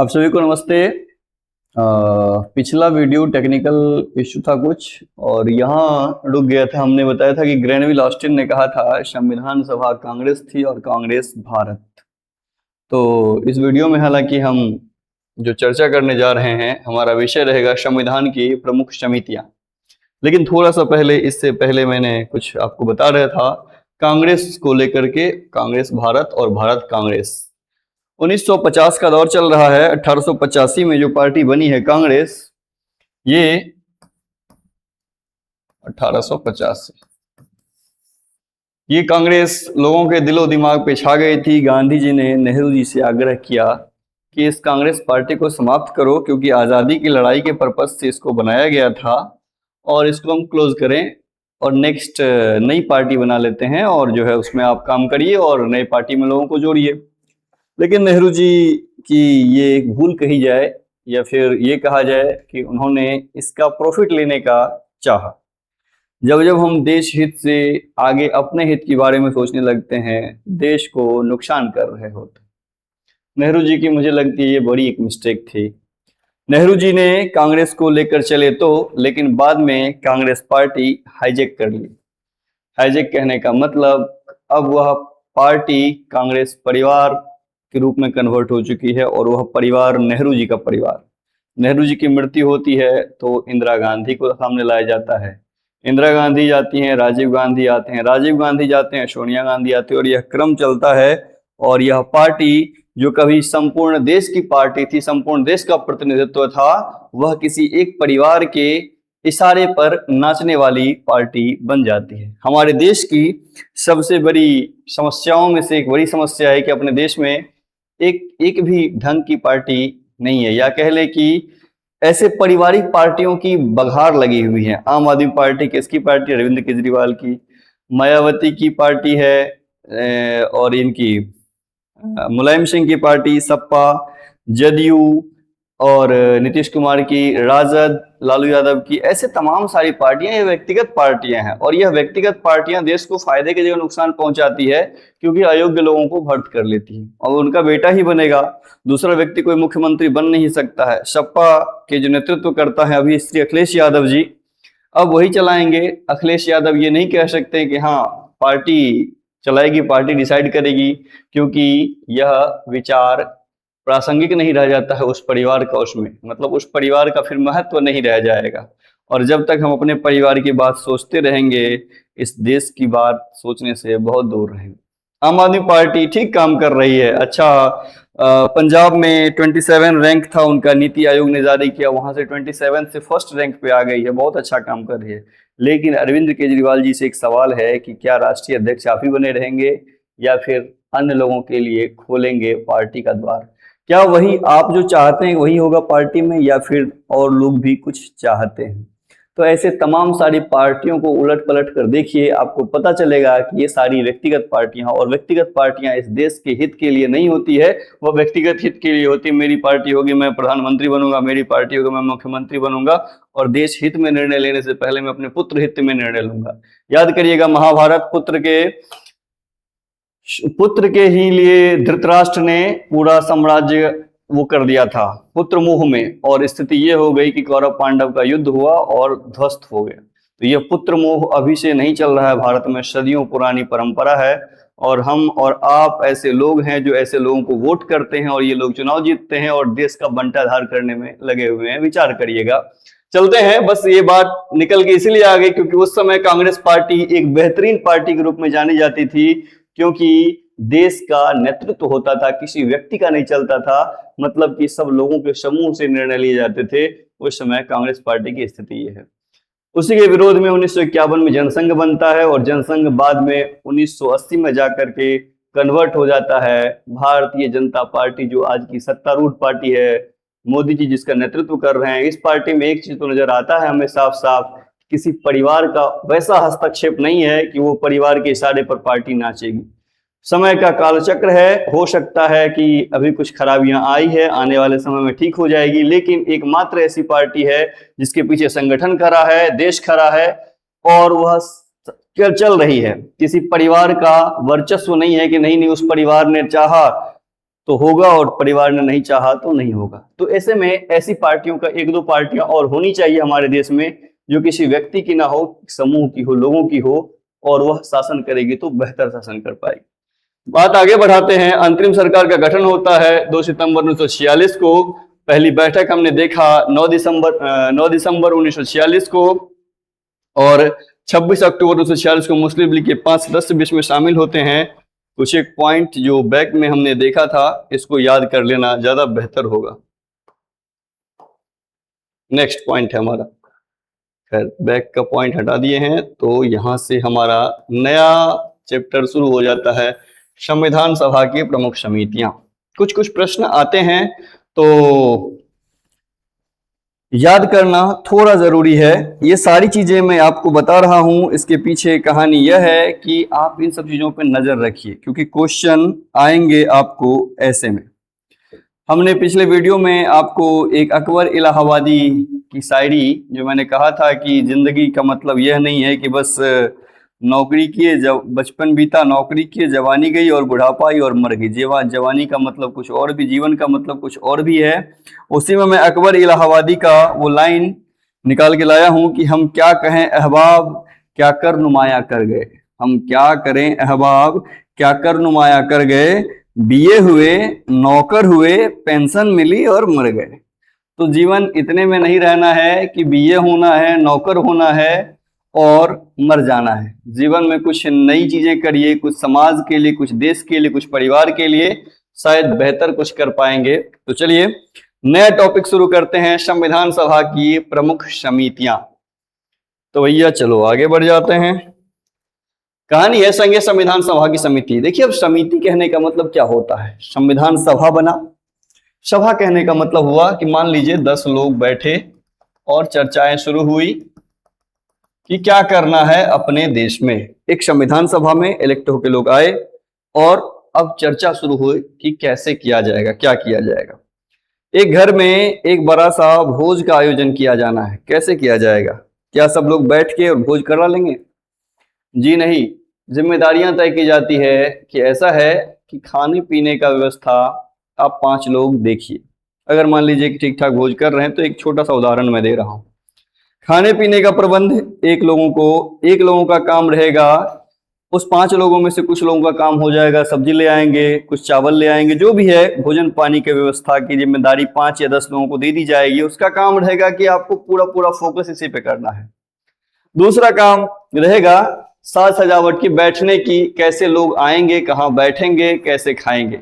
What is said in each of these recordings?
आप सभी को नमस्ते। पिछला वीडियो टेक्निकल इशू था कुछ और यहाँ रुक गया था। हमने बताया था कि ग्रेनविल ऑस्टिन ने कहा था संविधान सभा कांग्रेस थी और कांग्रेस भारत। तो इस वीडियो में हालांकि हम जो चर्चा करने जा रहे हैं, हमारा विषय रहेगा संविधान की प्रमुख समितियां। लेकिन थोड़ा सा पहले, इससे पहले मैंने कुछ आपको बता रहा था कांग्रेस को लेकर के, कांग्रेस भारत और भारत कांग्रेस। 1950 का दौर चल रहा है। 1885 में जो पार्टी बनी है कांग्रेस, ये 1850 से ये कांग्रेस लोगों के दिलो दिमाग पे छा गई थी। गांधी जी ने नेहरू जी से आग्रह किया कि इस कांग्रेस पार्टी को समाप्त करो, क्योंकि आज़ादी की लड़ाई के पर्पज से इसको बनाया गया था और इसको हम क्लोज करें और नेक्स्ट नई पार्टी बना लेते हैं और जो है उसमें आप काम करिए और नई पार्टी में लोगों को जोड़िए। लेकिन नेहरू जी की ये एक भूल कही जाए या फिर ये कहा जाए कि उन्होंने इसका प्रॉफिट लेने का चाहा। जब जब हम देश हित से आगे अपने हित के बारे में सोचने लगते हैं, देश को नुकसान कर रहे होते। नेहरू जी की मुझे लगती है ये बड़ी एक मिस्टेक थी। नेहरू जी ने कांग्रेस को लेकर चले तो, लेकिन बाद में कांग्रेस पार्टी हाईजैक कर ली। हाईजैक कहने का मतलब अब वह पार्टी कांग्रेस परिवार के रूप में कन्वर्ट हो चुकी है और वह परिवार नेहरू जी का परिवार। नेहरू जी की मृत्यु होती है तो इंदिरा गांधी को सामने लाया जाता है। इंदिरा गांधी जाती हैं, राजीव गांधी आते हैं, राजीव गांधी जाते हैं, सोनिया गांधी आती है और यह क्रम चलता है। और यह पार्टी जो कभी संपूर्ण देश की पार्टी थी, संपूर्ण देश का प्रतिनिधित्व था, वह किसी एक परिवार के इशारे पर नाचने वाली पार्टी बन जाती है। हमारे देश की सबसे बड़ी समस्याओं में से एक बड़ी समस्या है कि अपने देश में एक भी ढंग की पार्टी नहीं है, या कह ले कि ऐसे पारिवारिक पार्टियों की बघार लगी हुई है। आम आदमी पार्टी किसकी पार्टी? अरविंद केजरीवाल की। मायावती की पार्टी है और इनकी मुलायम सिंह की पार्टी सपा, जदयू और नीतीश कुमार की राजद, लालू यादव की। ऐसे तमाम सारी पार्टियां ये व्यक्तिगत पार्टियां हैं और यह व्यक्तिगत पार्टियां देश को फायदे की जगह नुकसान पहुंचाती है, क्योंकि अयोग्य लोगों को भर्ती कर लेती है और उनका बेटा ही बनेगा, दूसरा व्यक्ति कोई मुख्यमंत्री बन नहीं सकता है। सपा के जो नेतृत्व करता है अभी श्री अखिलेश यादव जी, अब वही चलाएंगे। अखिलेश यादव ये नहीं कह सकते कि हाँ पार्टी चलाएगी, पार्टी डिसाइड करेगी, क्योंकि यह विचार प्रासंगिक नहीं रह जाता है उस परिवार का, उसमें मतलब उस परिवार का फिर महत्व नहीं रह जाएगा। और जब तक हम अपने परिवार की बात सोचते रहेंगे, इस देश की बात सोचने से बहुत दूर रहेंगे। आम आदमी पार्टी ठीक काम कर रही है। अच्छा, पंजाब में 27 रैंक था उनका, नीति आयोग ने जारी किया, वहां से 27 से फर्स्ट रैंक पे आ गई है, बहुत अच्छा काम कर रही है। लेकिन अरविंद केजरीवाल जी से एक सवाल है कि क्या राष्ट्रीय अध्यक्ष आप ही बने रहेंगे या फिर अन्य लोगों के लिए खोलेंगे पार्टी का द्वार? क्या वही आप जो चाहते हैं वही होगा पार्टी में, या फिर और लोग भी कुछ चाहते हैं? तो ऐसे तमाम सारी पार्टियों को उलट पलट कर देखिए, आपको पता चलेगा कि ये सारी व्यक्तिगत पार्टियां, और व्यक्तिगत पार्टियां इस देश के हित के लिए नहीं होती है, वह व्यक्तिगत हित के लिए होती है। मेरी पार्टी होगी मैं प्रधानमंत्री बनूंगा, मेरी पार्टी होगी मैं मुख्यमंत्री बनूंगा, और देश हित में निर्णय लेने से पहले मैं अपने पुत्र हित में निर्णय लूंगा। याद करिएगा, महाभारत पुत्र के ही लिए धृतराष्ट्र ने पूरा साम्राज्य वो कर दिया था पुत्र मोह में, और स्थिति ये हो गई कि कौरव पांडव का युद्ध हुआ और ध्वस्त हो गया। तो ये पुत्र मोह अभी से नहीं चल रहा है, भारत में सदियों पुरानी परंपरा है। और हम और आप ऐसे लोग हैं जो ऐसे लोगों को वोट करते हैं और ये लोग चुनाव जीतते हैं और देश का बंटाधार करने में लगे हुए हैं। विचार करिएगा। चलते हैं, बस ये बात निकल के इसलिए आ गई क्योंकि उस समय कांग्रेस पार्टी एक बेहतरीन पार्टी के रूप में जानी जाती थी, क्योंकि देश का नेतृत्व होता था, किसी व्यक्ति का नहीं चलता था, मतलब कि सब लोगों के समूह से निर्णय लिए जाते थे। उस समय कांग्रेस पार्टी की स्थिति ये है। उसी के विरोध में 1951 में जनसंघ बनता है और जनसंघ बाद में 1980 में जाकर के कन्वर्ट हो जाता है भारतीय जनता पार्टी, जो आज की सत्तारूढ़ पार्टी है, मोदी जी जिसका नेतृत्व कर रहे हैं। इस पार्टी में एक चीज तो नजर आता है हमें साफ साफ, किसी परिवार का वैसा हस्तक्षेप नहीं है कि वो परिवार के इशारे पर पार्टी नाचेगी। समय का कालचक्र है, हो सकता है कि अभी कुछ खराबियां आई है, आने वाले समय में ठीक हो जाएगी, लेकिन एकमात्र ऐसी पार्टी है जिसके पीछे संगठन खड़ा है, देश खड़ा है और वह चल रही है। किसी परिवार का वर्चस्व नहीं है कि नहीं उस परिवार ने चाहा तो होगा, और परिवार ने नहीं चाहा तो नहीं होगा। तो ऐसे में ऐसी पार्टियों का एक दो पार्टियां और होनी चाहिए हमारे देश में, जो किसी व्यक्ति की ना हो, समूह की हो, लोगों की हो, और वह शासन करेगी तो बेहतर शासन कर पाएगी। बात आगे बढ़ाते हैं। अंतरिम सरकार का गठन होता है 2 सितंबर 1946 को। पहली बैठक हमने देखा 9 दिसंबर 1946 को, और 26 अक्टूबर 1946 को मुस्लिम लीग के 5 सदस्य भी इसमें शामिल होते हैं। कुछ एक पॉइंट जो बैक में हमने देखा था, इसको याद कर लेना ज्यादा बेहतर होगा। नेक्स्ट पॉइंट है हमारा, खैर बैक का पॉइंट हटा दिए हैं, तो यहां से हमारा नया चैप्टर शुरू हो जाता है, संविधान सभा की प्रमुख समितियां। कुछ कुछ प्रश्न आते हैं, तो याद करना थोड़ा जरूरी है। ये सारी चीजें मैं आपको बता रहा हूं, इसके पीछे कहानी यह है कि आप इन सब चीजों पर नजर रखिए, क्योंकि क्वेश्चन आएंगे आपको ऐसे में। हमने पिछले वीडियो में आपको एक अकबर इलाहाबादी की शायरी, जो मैंने कहा था कि जिंदगी का मतलब यह नहीं है कि बस नौकरी किए, जब बचपन बीता नौकरी किए, जवानी गई और बुढ़ापा आई और मर गई। जवानी का मतलब कुछ और भी, जीवन का मतलब कुछ और भी है। उसी में मैं अकबर इलाहाबादी का वो लाइन निकाल के लाया हूं कि हम क्या कहें अहबाब क्या कर नुमाया कर गए, हम क्या करें अहबाब क्या कर नुमाया कर गए, बीए हुए नौकर हुए पेंशन मिली और मर गए। तो जीवन इतने में नहीं रहना है कि बीए होना है, नौकर होना है और मर जाना है। जीवन में कुछ नई चीजें करिए, कुछ समाज के लिए, कुछ देश के लिए, कुछ परिवार के लिए, शायद बेहतर कुछ कर पाएंगे। तो चलिए नया टॉपिक शुरू करते हैं, संविधान सभा की प्रमुख समितियां। तो भैया चलो आगे बढ़ जाते हैं। कहानी है संघीय संविधान सभा की समिति। देखिए अब समिति कहने का मतलब क्या होता है, संविधान सभा बना। सभा कहने का मतलब हुआ कि मान लीजिए 10 लोग बैठे और चर्चाएं शुरू हुई कि क्या करना है अपने देश में। एक संविधान सभा में इलेक्ट होकर लोग आए और अब चर्चा शुरू हुई कि कैसे किया जाएगा, क्या किया जाएगा। एक घर में एक बड़ा सा भोज का आयोजन किया जाना है, कैसे किया जाएगा? क्या सब लोग बैठ के और भोज करा लेंगे? जी नहीं, जिम्मेदारियां तय की जाती है कि ऐसा है कि खाने पीने का व्यवस्था आप 5 लोग देखिए। अगर मान लीजिए कि ठीक ठाक भोज कर रहे हैं, तो एक छोटा सा उदाहरण मैं दे रहा हूं। खाने पीने का प्रबंध एक लोगों का काम रहेगा। उस 5 लोगों में से कुछ लोगों का काम हो जाएगा, सब्जी ले आएंगे, कुछ चावल ले आएंगे, जो भी है भोजन पानी की व्यवस्था की जिम्मेदारी 5 या 10 लोगों को दे दी जाएगी। उसका काम रहेगा कि आपको पूरा पूरा फोकस इसी पे करना है। दूसरा काम रहेगा साज सजावट की, बैठने की, कैसे लोग आएंगे, कहाँ बैठेंगे, कैसे खाएंगे।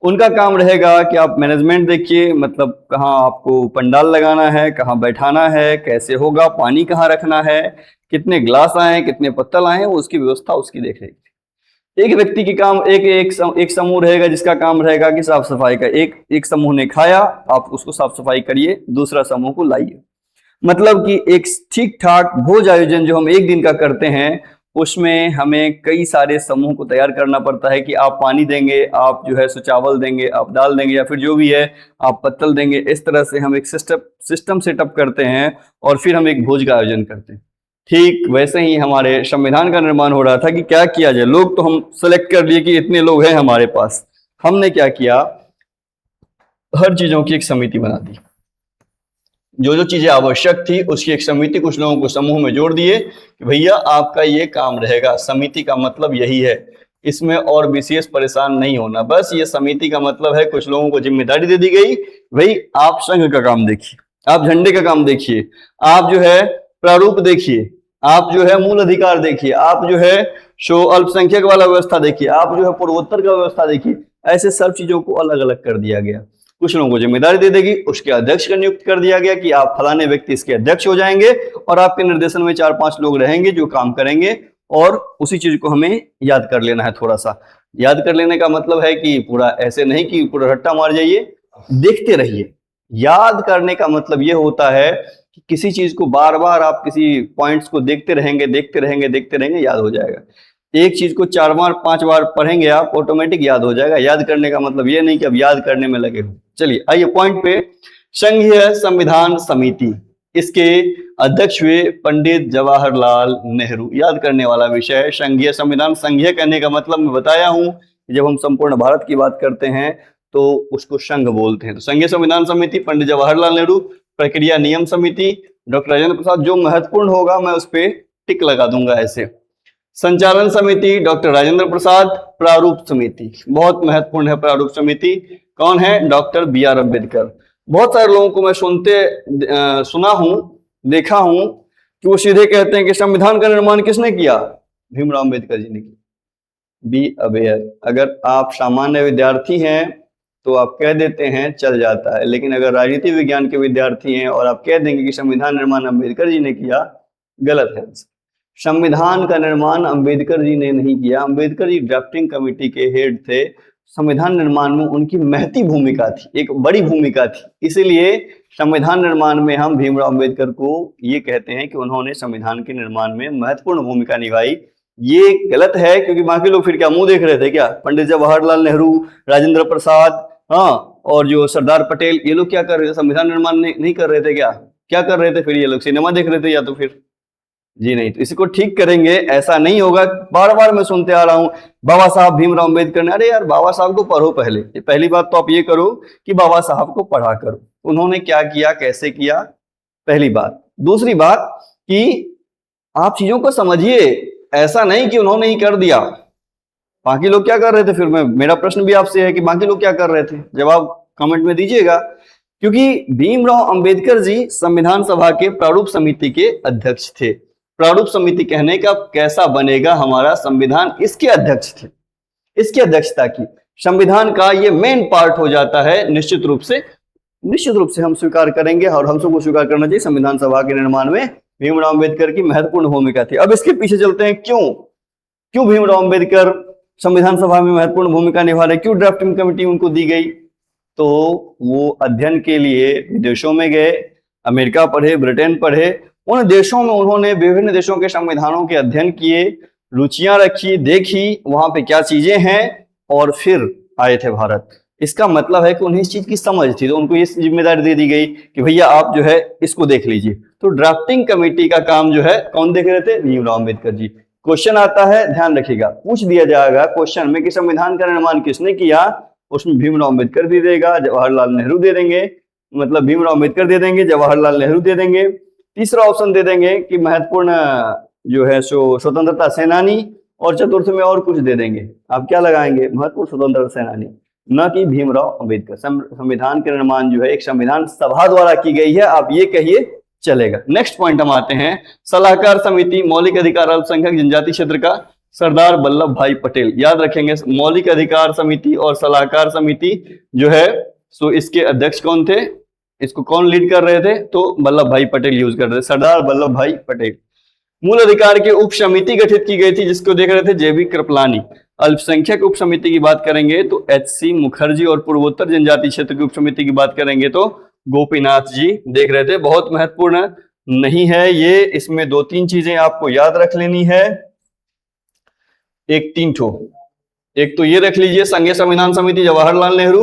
उनका काम रहेगा कि आप मैनेजमेंट देखिए, मतलब कहाँ आपको पंडाल लगाना है, कहाँ बैठाना है, कैसे होगा, पानी कहाँ रखना है, कितने ग्लास आए, कितने पत्तल आए, उसकी व्यवस्था उसकी देख रेख। एक व्यक्ति की काम एक समूह रहेगा जिसका काम रहेगा कि साफ सफाई का। एक समूह ने खाया, आप उसको साफ सफाई करिए, दूसरा समूह को लाइए। मतलब कि एक ठीक ठाक भोज आयोजन जो हम एक दिन का करते हैं, उसमें हमें कई सारे समूह को तैयार करना पड़ता है कि आप पानी देंगे, आप जो है सो चावल देंगे, आप दाल देंगे, या फिर जो भी है आप पत्तल देंगे। इस तरह से हम एक सिस्टम सेटअप करते हैं और फिर हम एक भोज का आयोजन करते हैं। ठीक वैसे ही हमारे संविधान का निर्माण हो रहा था कि क्या किया जाए। लोग तो हम सेलेक्ट कर लिए कि इतने लोग हैं हमारे पास। हमने क्या किया, हर चीजों की एक समिति बना दी, जो जो चीजें आवश्यक थी उसकी एक समिति, कुछ लोगों को समूह में जोड़ दिए कि भैया आपका ये काम रहेगा। समिति का मतलब यही है, इसमें और विशेष परेशान नहीं होना। बस ये समिति का मतलब है कुछ लोगों को जिम्मेदारी दे दी गई, भाई आप संघ का काम देखिए, आप झंडे का काम देखिए, आप जो है प्रारूप देखिए, आप जो है मूल अधिकार देखिए, आप जो है सो अल्पसंख्यक वाला व्यवस्था देखिए, आप जो है पूर्वोत्तर का व्यवस्था देखिए। ऐसे सब चीजों को अलग अलग कर दिया गया। कुछ लोगों को जिम्मेदारी दे देगी, उसके अध्यक्ष का नियुक्त कर दिया गया कि आप फलाने व्यक्ति इसके अध्यक्ष हो जाएंगे और आपके निर्देशन में 4-5 लोग रहेंगे जो काम करेंगे। और उसी चीज को हमें याद कर लेना है। थोड़ा सा याद कर लेने का मतलब है कि पूरा ऐसे नहीं कि पूरा रट्टा मार जाइए, देखते रहिए। याद करने का मतलब ये होता है कि किसी चीज को बार बार आप किसी पॉइंट्स को देखते रहेंगे, याद हो जाएगा। एक चीज को 4 बार 5 बार पढ़ेंगे आप, ऑटोमेटिक याद हो जाएगा। याद करने का मतलब ये नहीं कि अब याद करने में लगे हो। चलिए आइए पॉइंट पे। संघीय संविधान समिति, इसके अध्यक्ष हुए पंडित जवाहरलाल नेहरू। याद करने वाला विषय है संघीय संविधान। संघीय कहने का मतलब मैं बताया हूं, जब हम संपूर्ण भारत की बात करते हैं तो उसको संघ बोलते हैं। तो संघीय संविधान समिति, पंडित जवाहरलाल नेहरू, प्रक्रिया नियम समिति, डॉक्टर राजेंद्र प्रसाद। जो महत्वपूर्ण होगा मैं उस पर टिक लगा दूंगा ऐसे। संचालन समिति डॉक्टर राजेंद्र प्रसाद। प्रारूप समिति बहुत महत्वपूर्ण है। प्रारूप समिति कौन है? Doctor B R Ambedkar. बहुत सारे लोगों को मैं सुना हूं, देखा हूं कि वो सीधे कहते हैं कि संविधान का निर्माण किसने किया? भीमराव अम्बेडकर जी ने किया। Be aware. अगर आप सामान्य विद्यार्थी हैं तो आप कह देते हैं, चल जाता है, लेकिन अगर राजनीति विज्ञान के विद्यार्थी हैं और आप कह देंगे कि संविधान निर्माण अम्बेडकर जी ने किया, गलत है। संविधान का निर्माण अम्बेडकर जी ने नहीं किया। अम्बेडकर जी ड्राफ्टिंग कमेटी के हेड थे। संविधान निर्माण में उनकी महती भूमिका थी, एक बड़ी भूमिका थी। इसीलिए संविधान निर्माण में हम भीमराव अम्बेडकर को ये कहते हैं कि उन्होंने संविधान के निर्माण में महत्वपूर्ण भूमिका निभाई। ये गलत है, क्योंकि बाकी लोग फिर क्या मुंह देख रहे थे क्या? पंडित जवाहरलाल नेहरू, राजेंद्र प्रसाद, हाँ, और जो सरदार पटेल, ये लोग क्या कर रहे थे? संविधान निर्माण नहीं कर रहे थे क्या? क्या कर रहे थे फिर? ये लोग सिनेमा देख रहे थे या तो फिर? जी नहीं। तो इसको ठीक करेंगे, ऐसा नहीं होगा। बार बार मैं सुनते आ रहा हूं बाबा साहब भीमराव अम्बेडकर ने। अरे यार, बाबा साहब को पढ़ो पहले। पहली बात तो आप ये करो कि बाबा साहब को पढ़ा करो, उन्होंने क्या किया, कैसे किया, पहली बात। दूसरी बात कि आप चीजों को समझिए, ऐसा नहीं कि उन्होंने ही कर दिया। बाकी लोग क्या कर रहे थे? फिर मेरा प्रश्न भी आपसे है कि बाकी लोग क्या कर रहे थे? जवाब कमेंट में दीजिएगा। क्योंकि भीमराव अंबेडकर जी संविधान सभा के प्रारूप समिति के अध्यक्ष थे। प्रारूप समिति कहने का कैसा बनेगा हमारा संविधान, इसके अध्यक्ष थे। इसकी अध्यक्षता की। संविधान का ये मेन पार्ट हो जाता है। निश्चित रूप से हम स्वीकार करेंगे, और हम सबको स्वीकार करना चाहिए, संविधान सभा के निर्माण में भीमराव अम्बेडकर की महत्वपूर्ण भूमिका थी। अब इसके पीछे चलते हैं, क्यों भीमराव अम्बेडकर संविधान सभा में महत्वपूर्ण भूमिका निभा रहे, क्यों ड्राफ्टिंग कमेटी उनको दी गई? तो वो अध्ययन के लिए विदेशों में गए, अमेरिका पढ़े, ब्रिटेन पढ़े। उन देशों में उन्होंने विभिन्न देशों के संविधानों के अध्ययन किए, रुचियां रखी, देखी वहां पे क्या चीजें हैं, और फिर आए थे भारत। इसका मतलब है कि उन्हें इस चीज की समझ थी, तो उनको ये जिम्मेदारी दे दी गई कि भैया आप जो है इसको देख लीजिए। तो ड्राफ्टिंग कमेटी का काम जो है कौन देख रहे थे? भीमराव अम्बेडकर जी। क्वेश्चन आता है, ध्यान रखिएगा, पूछ दिया जाएगा क्वेश्चन में कि संविधान का निर्माण किसने किया, उसमें भीमराव अम्बेडकर भी देगा, जवाहरलाल नेहरू दे देंगे, मतलब भीमराव अम्बेडकर दे देंगे, जवाहरलाल नेहरू दे देंगे। तीसरा ऑप्शन दे देंगे कि महत्वपूर्ण जो है सो स्वतंत्रता सेनानी, और चतुर्थ में और कुछ दे देंगे। आप क्या लगाएंगे? महत्वपूर्ण स्वतंत्रता सेनानी, न कि भीमराव अम्बेडकर। संविधान के निर्माण जो है एक संविधान सभा द्वारा की गई है, आप ये कहिए, चलेगा। नेक्स्ट पॉइंट हम आते हैं, सलाहकार समिति, मौलिक अधिकार अल्पसंख्यक जनजाति क्षेत्र का सरदार वल्लभ भाई पटेल। याद रखेंगे, मौलिक अधिकार समिति और सलाहकार समिति जो है सो इसके अध्यक्ष कौन थे, इसको कौन लीड कर रहे थे? तो वल्लभ भाई पटेल यूज कर रहे थे, सरदार वल्लभ भाई पटेल। मूल अधिकार की उप समिति गठित की गई थी, जिसको देख रहे थे जेबी कृपलानी। अल्पसंख्यक उप समिति की बात करेंगे तो एच.सी. मुखर्जी, और पूर्वोत्तर जनजाति क्षेत्र की उप समिति की बात करेंगे तो गोपीनाथ जी देख रहे थे। बहुत महत्वपूर्ण नहीं है ये, इसमें 2-3 चीजें आपको याद रख लेनी है, एक तो ये रख लीजिए संघीय संविधान समिति जवाहरलाल नेहरू,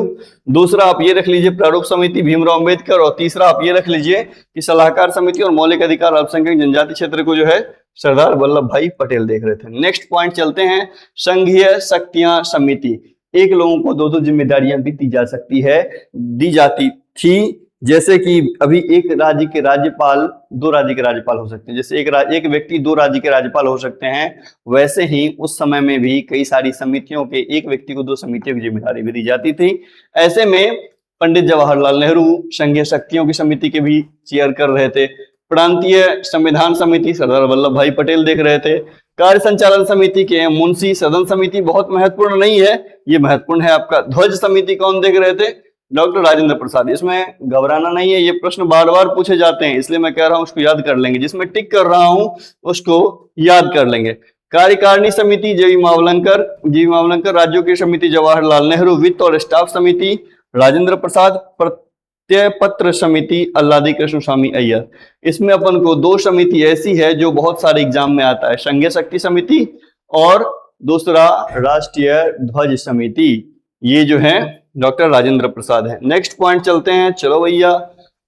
दूसरा आप ये रख लीजिए प्रारूप समिति भीमराव अम्बेडकर, और तीसरा आप ये रख लीजिए कि सलाहकार समिति और मौलिक अधिकार अल्पसंख्यक जनजाति क्षेत्र को जो है सरदार वल्लभ भाई पटेल देख रहे थे। नेक्स्ट पॉइंट चलते हैं, संघीय शक्तियां समिति। एक लोगों को 2-2 जिम्मेदारियां भी दी जाती थी, जैसे कि अभी एक राज्य के राज्यपाल 2 राज्य के राज्यपाल हो सकते हैं, जैसे एक व्यक्ति 2 राज्य के राज्यपाल हो सकते हैं, वैसे ही उस समय में भी कई सारी समितियों के, एक व्यक्ति को 2 समितियों की जिम्मेदारी भी दी जाती थी। ऐसे में पंडित जवाहरलाल नेहरू संघीय शक्तियों की समिति के भी चेयर कर रहे थे। प्रांतीय संविधान समिति सरदार वल्लभ भाई पटेल देख रहे थे। कार्य संचालन समिति के मुंशी, सदन समिति बहुत महत्वपूर्ण नहीं है, ये महत्वपूर्ण है आपका। ध्वज समिति कौन देख रहे थे? डॉक्टर राजेंद्र प्रसाद। इसमें घबराना नहीं है, ये प्रश्न बार बार पूछे जाते हैं, इसलिए मैं कह रहा हूं उसको याद कर लेंगे, जिसमें टिक कर रहा हूं उसको याद कर लेंगे। कार्यकारिणी समिति जी मावलंकर, राज्यों की समिति जवाहरलाल नेहरू, वित्त और स्टाफ समिति राजेंद्र प्रसाद, प्रत्यय पत्र समिति अल्लादी कृष्ण स्वामी अय्यर। इसमें अपन को 2 समिति ऐसी है जो बहुत सारे एग्जाम में आता है, संघीय शक्ति समिति और दूसरा राष्ट्रीय ध्वज समिति, ये जो है डॉक्टर राजेंद्र प्रसाद है। नेक्स्ट पॉइंट चलते हैं, चलो भैया,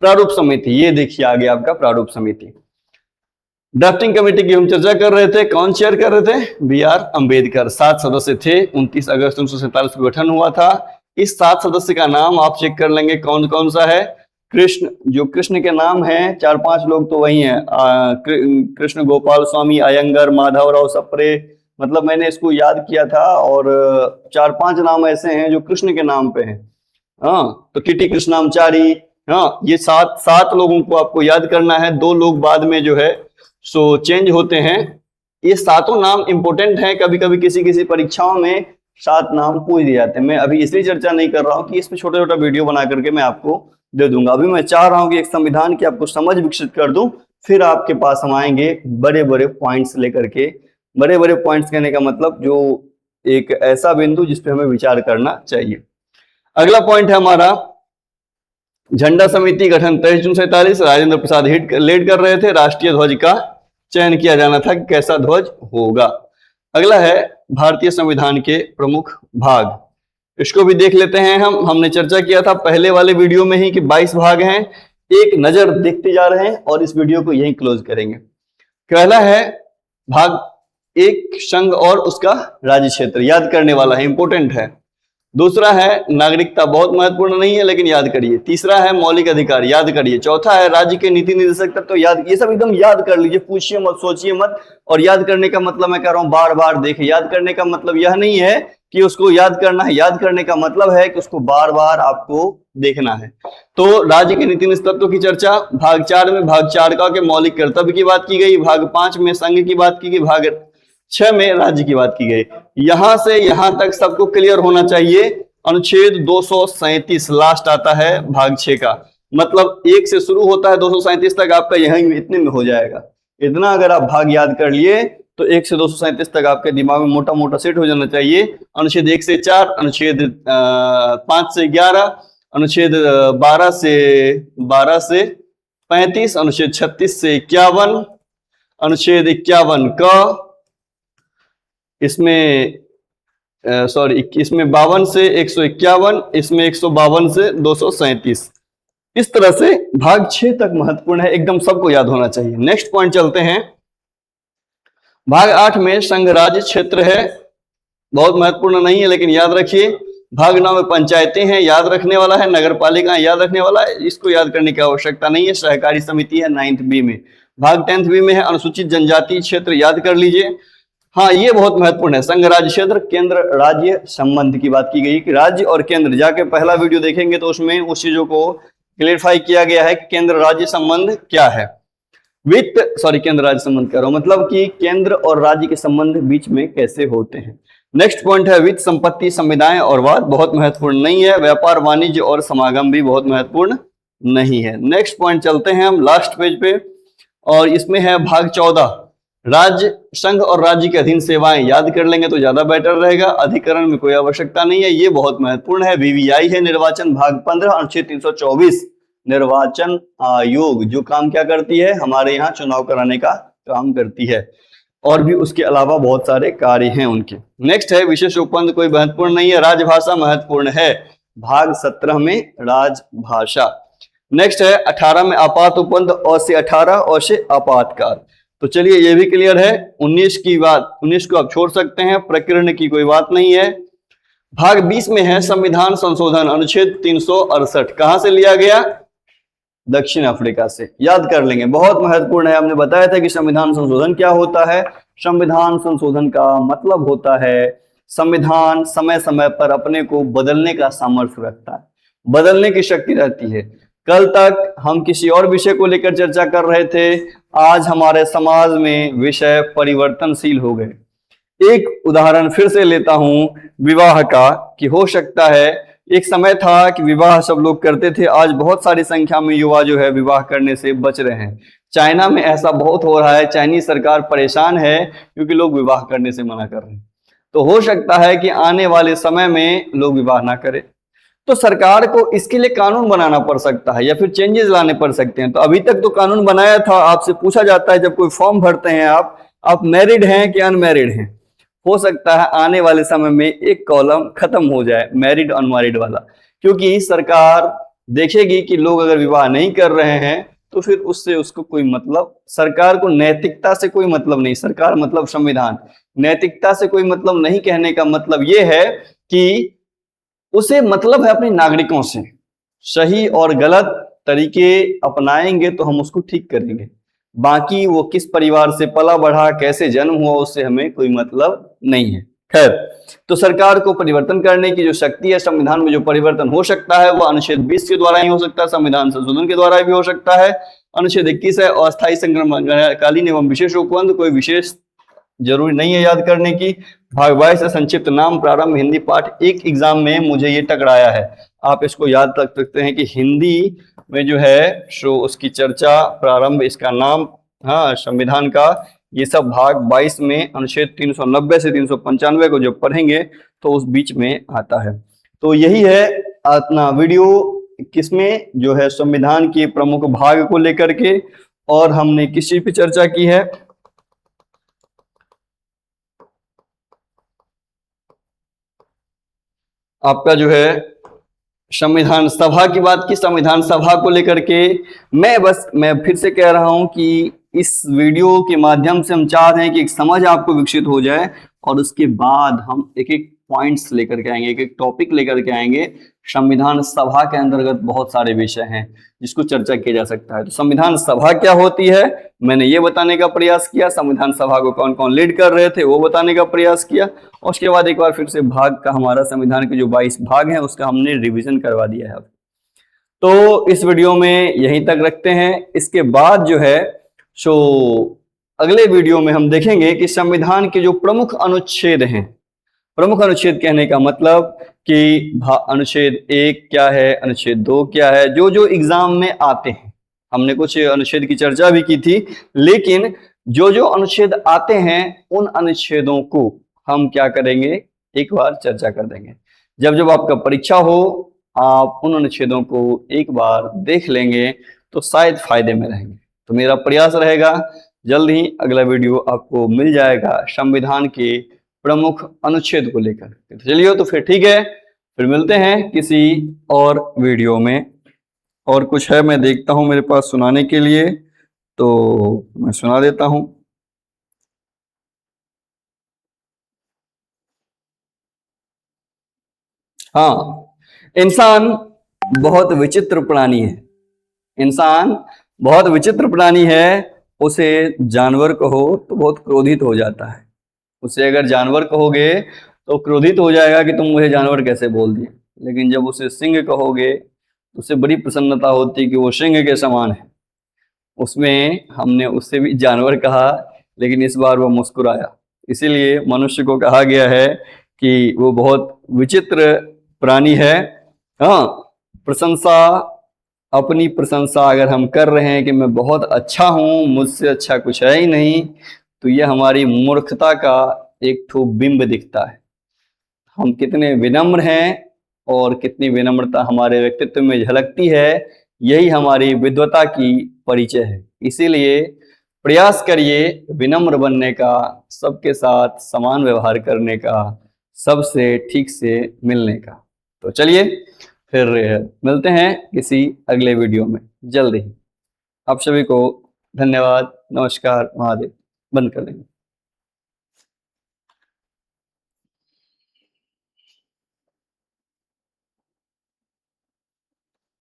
प्रारूप समिति। ये देखिए आगे आपका प्रारूप समिति। ड्राफ्टिंग कमेटी की हम चर्चा कर रहे थे, कौन चेयर कर रहे थे? B R Ambedkar. 7 सदस्य थे, 29 अगस्त 1947 को गठन हुआ था। इस 7 सदस्य का नाम आप चेक कर लेंगे कौन कौन सा है। कृष्ण, जो कृष्ण के नाम हैं 4-5 लोग तो वही हैं, कृष्ण गोपाल स्वामी अयंगर, माधवराव सप्रे, मतलब मैंने इसको याद किया था और 4-5 नाम ऐसे हैं जो कृष्ण के नाम पे हैं। हाँ, तो टीटी कृष्णामचारी, हाँ, ये 7 लोगों को आपको याद करना है। 2 लोग बाद में जो है सो चेंज होते हैं। ये 7 नाम इंपोर्टेंट हैं, कभी कभी किसी किसी परीक्षाओं में 7 नाम पूछ दिए जाते हैं। मैं अभी इसलिए चर्चा नहीं कर रहा हूँ कि इस पे छोटा छोटा वीडियो बना करके मैं आपको दे दूंगा। अभी मैं चाह रहा हूँ कि एक संविधान की आपको समझ विकसित कर दूं, फिर आपके पास हम आएंगे बड़े बड़े पॉइंट्स लेकर के। बड़े बड़े पॉइंट्स कहने का मतलब जो एक ऐसा बिंदु जिसपे हमें विचार करना चाहिए। अगला पॉइंट है हमारा, झंडा समिति गठन 23 जून 47, राजेंद्र प्रसाद लीड कर रहे थे। राष्ट्रीय ध्वज का चयन किया जाना था कि कैसा ध्वज होगा। अगला है भारतीय संविधान के प्रमुख भाग, इसको भी देख लेते हैं हमने चर्चा किया था पहले वाले वीडियो में ही कि 22 भाग हैं। एक नजर देखते जा रहे हैं और इस वीडियो को यहीं क्लोज करेंगे। पहला है भाग 1, संघ और उसका राज्य क्षेत्र, याद करने वाला है, इंपोर्टेंट है। दूसरा है नागरिकता, बहुत महत्वपूर्ण नहीं है लेकिन याद करिए। तीसरा है मौलिक अधिकार, याद करिए। चौथा है राज्य के नीति निर्देशक तत्व, याद, ये सब एकदम याद कर लीजिए, पूछिए मत, सोचिए मत। और याद करने का मतलब मैं कह रहा हूं बार बार देखें। याद करने का मतलब यह नहीं है कि उसको याद करना है, याद करने का मतलब है कि उसको बार बार आपको देखना है। तो राज्य के नीति निर्देशक तत्व की चर्चा भाग 4 में, भाग 4 का के मौलिक कर्तव्य की बात की गई, भाग 5 में संघ की बात की गई, भाग 6 में राज्य की बात की गई। यहां से यहां तक सबको क्लियर होना चाहिए। अनुच्छेद 237 लास्ट आता है भाग 6 का, मतलब 1 से शुरू होता है 237 तक, आपका यहीं इतने में हो जाएगा। इतना अगर आप भाग याद कर लिए तो 1 से 237 तक आपके दिमाग में मोटा मोटा सेट हो जाना चाहिए। अनुच्छेद 1 से 4, अनुच्छेद 5 से 11, अनुच्छेद 12 से 35, अनुच्छेद 36 से 51, अनुच्छेद 51 का, इसमें इसमें 52 से 151, इसमें 152 से 237। इस तरह से भाग 6 तक महत्वपूर्ण है, एकदम सबको याद होना चाहिए। नेक्स्ट पॉइंट चलते हैं। भाग 8 में संघ राज्य क्षेत्र है, बहुत महत्वपूर्ण नहीं है लेकिन याद रखिए। भाग 9 में पंचायतें हैं, याद रखने वाला है। नगर पालिका याद रखने वाला है, इसको याद करने की आवश्यकता नहीं है। सहकारी समिति है 9th बी में। भाग 10th बी में है अनुसूचित जनजाति क्षेत्र, याद कर लीजिए। हाँ, ये बहुत महत्वपूर्ण है। संघ राज्य क्षेत्र, केंद्र राज्य संबंध की बात की गई कि राज्य और केंद्र, जाके पहला वीडियो देखेंगे तो उसमें उस चीजों को क्लियरफाई किया गया है कि केंद्र राज्य संबंध क्या है। केंद्र राज्य संबंध कह रहा हूं, मतलब कि केंद्र और राज्य के संबंध बीच में कैसे होते हैं। नेक्स्ट पॉइंट है वित्त, संपत्ति, संविदाएं और वाद, बहुत महत्वपूर्ण नहीं है। व्यापार, वाणिज्य और समागम भी बहुत महत्वपूर्ण नहीं है। नेक्स्ट पॉइंट चलते हैं हम लास्ट पेज पे, और इसमें है भाग 14, राज्य, संघ और राज्य के अधीन सेवाएं, याद कर लेंगे तो ज्यादा बेटर रहेगा। अधिकरण में कोई आवश्यकता नहीं है, ये बहुत महत्वपूर्ण है। वीवीआई है निर्वाचन, भाग 15, अनुच्छेद 324 निर्वाचन आयोग, जो काम क्या करती है, हमारे यहाँ चुनाव कराने का काम करती है, और भी उसके अलावा बहुत सारे कार्य हैं उनके। नेक्स्ट है विशेष उपबंध, कोई महत्वपूर्ण नहीं है। राजभाषा महत्वपूर्ण है, भाग 17 में राजभाषा। नेक्स्ट है 18 में आपात उपबंध, अ से 18, अ से आपातकाल। तो चलिए ये भी क्लियर है। 19 की बात, 19 को आप छोड़ सकते हैं, प्रकरण की कोई बात नहीं है। भाग 20 में है संविधान संशोधन, अनुच्छेद 368 कहां से लिया गया, दक्षिण अफ्रीका से, याद कर लेंगे, बहुत महत्वपूर्ण है। हमने बताया था कि संविधान संशोधन क्या होता है। संविधान संशोधन का मतलब होता है संविधान समय समय पर अपने को बदलने का सामर्थ्य रखता है, बदलने की शक्ति रहती है। कल तक हम किसी और विषय को लेकर चर्चा कर रहे थे, आज हमारे समाज में विषय परिवर्तनशील हो गए। एक उदाहरण फिर से लेता हूं विवाह का, कि हो सकता है एक समय था कि विवाह सब लोग करते थे, आज बहुत सारी संख्या में युवा जो है विवाह करने से बच रहे हैं। चाइना में ऐसा बहुत हो रहा है, चाइनीज सरकार परेशान है क्योंकि लोग विवाह करने से मना कर रहे हैं। तो हो सकता है कि आने वाले समय में लोग विवाह ना करें, तो सरकार को इसके लिए कानून बनाना पड़ सकता है या फिर चेंजेस लाने पड़ सकते हैं। तो अभी तक तो कानून बनाया था, आपसे पूछा जाता है जब कोई फॉर्म भरते हैं आप मैरिड हैं कि अनमैरिड हैं। हो सकता है आने वाले समय में एक कॉलम खत्म हो जाए मैरिड अनमैरिड वाला, क्योंकि सरकार देखेगी कि लोग अगर विवाह नहीं कर रहे हैं तो फिर उससे उसको कोई मतलब, सरकार को नैतिकता से कोई मतलब नहीं, सरकार मतलब संविधान, नैतिकता से कोई मतलब नहीं कहने का मतलब यह है कि उसे मतलब है अपने नागरिकों से। सही और गलत तरीके अपनाएंगे तो हम उसको ठीक करेंगे, बाकी वो किस परिवार से पला बढ़ा, कैसे जन्म हुआ, उससे हमें कोई मतलब नहीं है। खैर, तो सरकार को परिवर्तन करने की जो शक्ति है, संविधान में जो परिवर्तन हो सकता है वो अनुच्छेद 20 के द्वारा ही हो सकता है, संविधान संशोधन के द्वारा भी हो सकता है। अनुच्छेद 21 है, अस्थायी संक्रमणकालीन एवं विशेष उपबंध, कोई विशेष जरूरी नहीं है याद करने की। भाग 22 से संक्षिप्त नाम प्रारंभ हिंदी पाठ, एक एग्जाम में मुझे ये टकराया है, आप इसको याद रख सकते हैं कि हिंदी में जो है सो उसकी चर्चा प्रारंभ, इसका नाम, हाँ, संविधान का, ये सब भाग 22 में अनुच्छेद 390 से 395 को जब पढ़ेंगे तो उस बीच में आता है। तो यही है अपना वीडियो, किसमें जो है संविधान के प्रमुख भाग को लेकर के, और हमने किस चीज पे चर्चा की है, आपका जो है संविधान सभा की बात की। संविधान सभा को लेकर के मैं फिर से कह रहा हूं कि इस वीडियो के माध्यम से हम चाह रहे हैं कि एक समझ आपको विकसित हो जाए, और उसके बाद हम एक एक पॉइंट्स लेकर के आएंगे, एक एक टॉपिक लेकर के आएंगे। संविधान सभा के अंतर्गत बहुत सारे विषय हैं जिसको चर्चा किया जा सकता है। तो संविधान सभा क्या होती है मैंने ये बताने का प्रयास किया, संविधान सभा को कौन कौन लीड कर रहे थे वो बताने का प्रयास किया, और उसके बाद एक बार फिर से भाग का, हमारा संविधान के जो 22 भाग हैं उसका हमने रिवीजन करवा दिया है। तो इस वीडियो में यहीं तक रखते हैं। इसके बाद जो है सो अगले वीडियो में हम देखेंगे कि संविधान के जो प्रमुख अनुच्छेद हैं, प्रमुख अनुच्छेद कहने का मतलब कि अनुच्छेद 1 क्या है, अनुच्छेद 2 क्या है, जो जो एग्जाम में आते हैं। हमने कुछ अनुच्छेद की चर्चा भी की थी, लेकिन जो जो अनुच्छेद आते हैं उन अनुच्छेदों को हम क्या करेंगे, एक बार चर्चा कर देंगे। जब जब आपका परीक्षा हो आप उन अनुच्छेदों को एक बार देख लेंगे तो शायद फायदे में रहेंगे। तो मेरा प्रयास रहेगा जल्द ही अगला वीडियो आपको मिल जाएगा संविधान के प्रमुख अनुच्छेद को लेकर। तो चलिए, तो फिर ठीक है, फिर मिलते हैं किसी और वीडियो में। और कुछ है मैं देखता हूं मेरे पास सुनाने के लिए, तो मैं सुना देता हूं। हाँ, इंसान बहुत विचित्र प्राणी है। इंसान बहुत विचित्र प्राणी है। उसे जानवर कहो तो बहुत क्रोधित हो जाता है। उसे अगर जानवर कहोगे तो क्रोधित हो जाएगा कि तुम मुझे जानवर कैसे बोल दिए, लेकिन जब उसे सिंह कहोगे तो उसे बड़ी प्रसन्नता होती है कि वो सिंह के समान है। उसमें हमने उससे भी जानवर कहा, लेकिन इस बार वो मुस्कुराया। इसीलिए मनुष्य को कहा गया है कि वो बहुत विचित्र प्राणी है। हाँ, प्रशंसा, अपनी प्रशंसा अगर हम कर रहे हैं कि मैं बहुत अच्छा हूं, मुझसे अच्छा कुछ है ही नहीं, तो यह हमारी मूर्खता का एक ठो बिंब दिखता है। हम कितने विनम्र हैं और कितनी विनम्रता हमारे व्यक्तित्व में झलकती है, यही हमारी विद्वता की परिचय है। इसीलिए प्रयास करिए विनम्र बनने का, सबके साथ समान व्यवहार करने का, सबसे ठीक से मिलने का। तो चलिए फिर मिलते हैं किसी अगले वीडियो में जल्द ही। आप सभी को धन्यवाद, नमस्कार, महादेव। बंद कर देंगे।